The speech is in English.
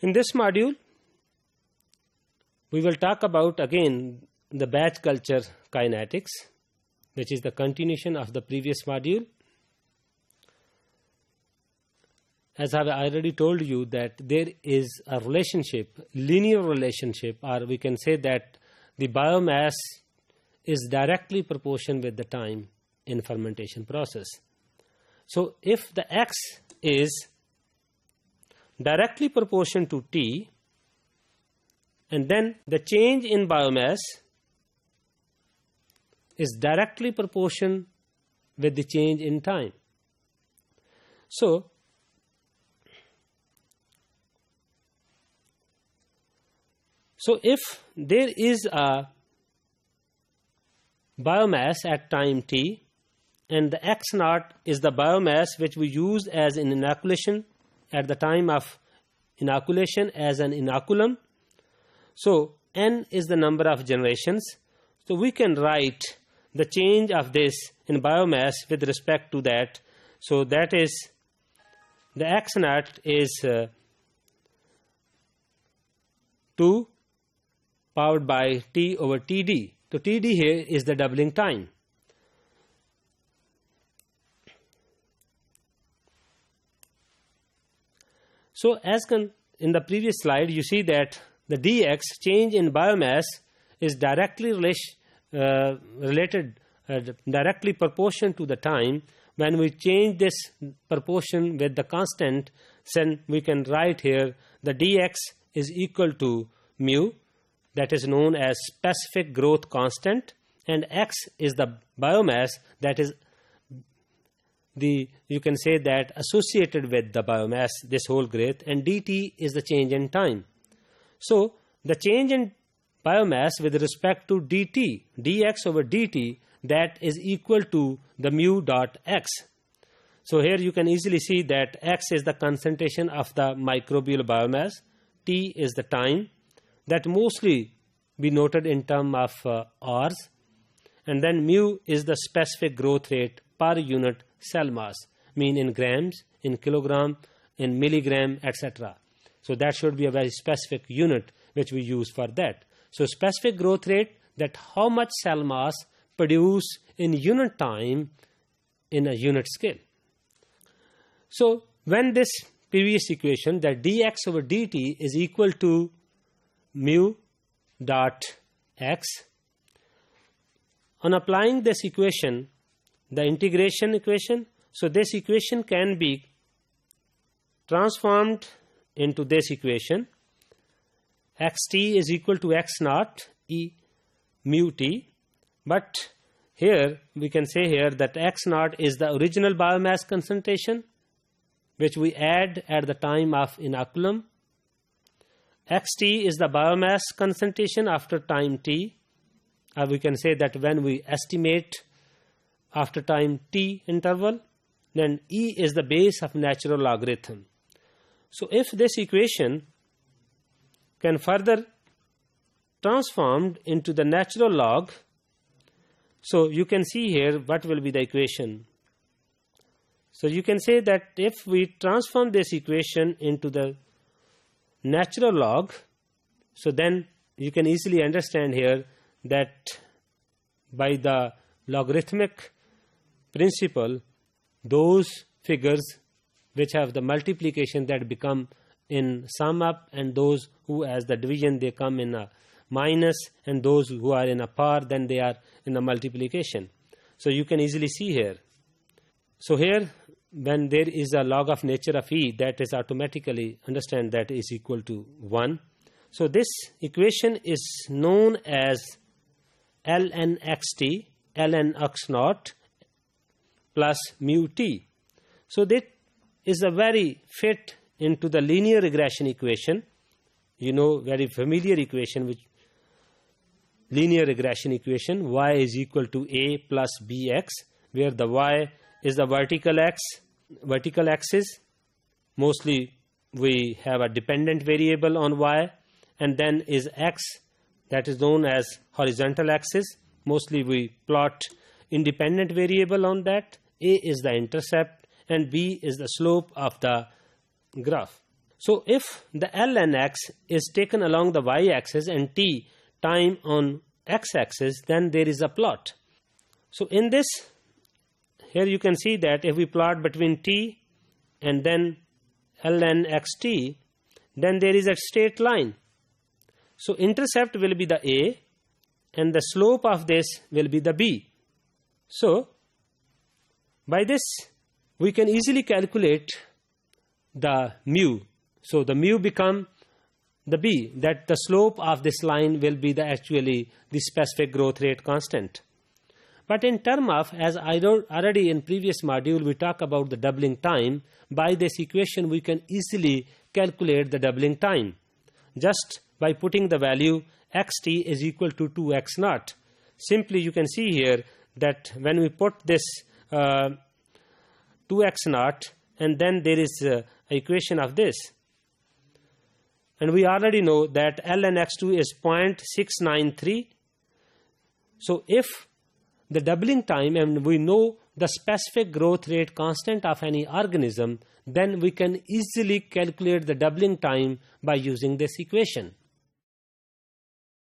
In this module, we will talk about again the batch culture kinetics, which is the continuation of the previous module. As I have already told you that there is a relationship, linear relationship, or we can say that the biomass is directly proportional with the time in fermentation process. So if the X is directly proportional to T, and then the change in biomass is directly proportional with the change in time. So if there is a biomass at time T, and the X naught is the biomass which we use as an inoculation at the time of inoculation as an inoculum. So N is the number of generations. So we can write the change of this in biomass with respect to that. So that is the X naught is 2 powered by T over Td. So Td here is the doubling time. So as in the previous slide, you see that the dx, change in biomass, is directly related, directly proportional to the time. When we change this proportion with the constant, then we can write here the dx is equal to mu, that is known as specific growth constant, and x is the biomass, that is you can say that associated with the biomass, this whole growth, and dt is the change in time. So the change in biomass with respect to dt, dx over dt, that is equal to the mu dot x. So here you can easily see that x is the concentration of the microbial biomass, t is the time, that mostly be noted in terms of R's, and then mu is the specific growth rate per unit cell mass, mean in grams, in kilogram, in milligram, etc. So that should be a very specific unit which we use for that. So specific growth rate, that how much cell mass produce in unit time in a unit scale. So when this previous equation, that dx over dt is equal to mu dot x, on applying this equation, the integration equation, so this equation can be transformed into this equation. Xt is equal to x naught e mu t, but here we can say here that x naught is the original biomass concentration which we add at the time of inoculum. Xt is the biomass concentration after time t, or we can say that when we estimate after time t interval, then E is the base of natural logarithm. So if this equation can further transformed into the natural log, so you can see here what will be the equation. So you can say that if we transform this equation into the natural log, so then you can easily understand here that by the logarithmic principle, those figures which have the multiplication that become in sum up, and those who as the division they come in a minus, and those who are in a par then they are in a multiplication. So you can easily see here. So here when there is a log of nature of E, that is automatically understand that is equal to 1. So this equation is known as ln xt, ln x naught plus mu t. So that is a very fit into the linear regression equation, you know, very familiar equation, which linear regression equation, y is equal to a plus bx, where the y is the vertical axis. Mostly we have a dependent variable on y, and then is x, that is known as horizontal axis. Mostly we plot independent variable on that. A is the intercept and b is the slope of the graph. So if the ln x is taken along the y-axis and t time on x-axis, then there is a plot. So in this, here you can see that if we plot between t and then ln xt, then there is a straight line. So intercept will be the a and the slope of this will be the b. So by this we can easily calculate the mu. So the mu become the b, that the slope of this line will be the actually the specific growth rate constant. But in term of, as I already in previous module we talk about the doubling time, by this equation we can easily calculate the doubling time just by putting the value xt is equal to 2x naught. Simply you can see here that when we put this 2x naught, and then there is a equation of this, and we already know that ln x2 is 0.693. So if the doubling time, and we know the specific growth rate constant of any organism, then we can easily calculate the doubling time by using this equation.